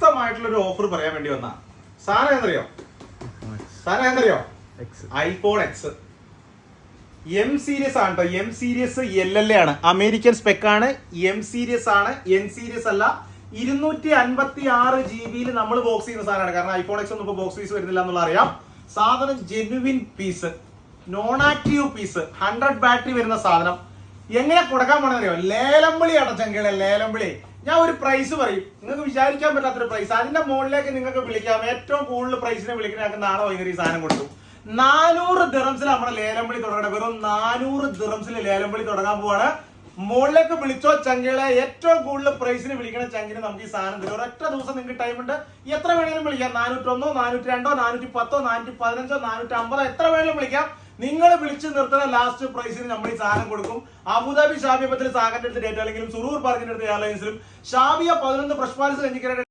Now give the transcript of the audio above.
സ്വന്തമായിട്ടുള്ള ഒരു ഓഫർ പറയാൻ വേണ്ടി വന്ന സാധനം എന്തറിയോ ഐഫോൺ എക്സ് എം സീരീസ് ആണ് കേട്ടോ. എം സീരീസ് LLA ആണ്, അമേരിക്കൻ സ്പെക് ആണ്. എം സീരീസ് ആണ്, എൻ സീരീസ് അല്ല. 256 GB നമ്മൾ ബോക്സ് ചെയ്യുന്ന സാധനമാണ്. കാരണം ഐഫോൺ എക്സ് ഒന്നും ഇപ്പൊ ബോക്സ് പീസ് വരുന്നില്ല എന്നുള്ള അറിയാം. സാധനം genuine piece, non active piece, 100 battery വരുന്ന സാധനം. എങ്ങനെ കൊടുക്കാൻ പോണെന്നറിയോ? ലേലംവിളി അടച്ചെങ്കിലെ ലേലംവിളി. ഞാൻ ഒരു പ്രൈസ് പറയും, നിങ്ങൾക്ക് വിചാരിക്കാൻ പറ്റാത്തൊരു പ്രൈസ്. അതിന്റെ മുകളിലേക്ക് നിങ്ങൾക്ക് വിളിക്കാം. ഏറ്റവും കൂടുതൽ പ്രൈസിനെ വിളിക്കുന്ന നാളെ വൈകുന്നേരം ഈ സാധനം കൊടുത്തു. 400 ദിറംസിൽ നമ്മുടെ ലേലംവിളി തുടങ്ങണം. വെറും 400 ദിറംസിൽ ലേലംവിളി തുടങ്ങാൻ പോവാണ്. മുകളിലേക്ക് വിളിച്ചോ ചങ്കിളെ, ഏറ്റവും കൂടുതൽ പ്രൈസിന് വിളിക്കണ ചങ്കിന് നമുക്ക് ഈ സാധനം തരും. ഒരൊറ്റ ദിവസം നിങ്ങൾക്ക് ടൈം ഉണ്ട്, എത്ര വേണമെങ്കിലും വിളിക്കാം. 401, 402, 410, 415, 450 എത്ര വേണമെങ്കിലും വിളിക്കാം. നിങ്ങൾ വിളിച്ച് നിർത്തുന്ന ലാസ്റ്റ് പ്രൈസിന് നമ്മൾ ഈ സാധനം കൊടുക്കും. അബുദാബി ഷാബിയത്തിൽ സാഗറിന്റെ അടുത്ത് ഡേറ്റ്, അല്ലെങ്കിൽ സുറൂർ പാർക്കിന്റെ അടുത്ത് എയർലൈൻസിലും, ഷാബിയ 11 ഫ്രഷ് പാലസ് കഞ്ഞിക്കര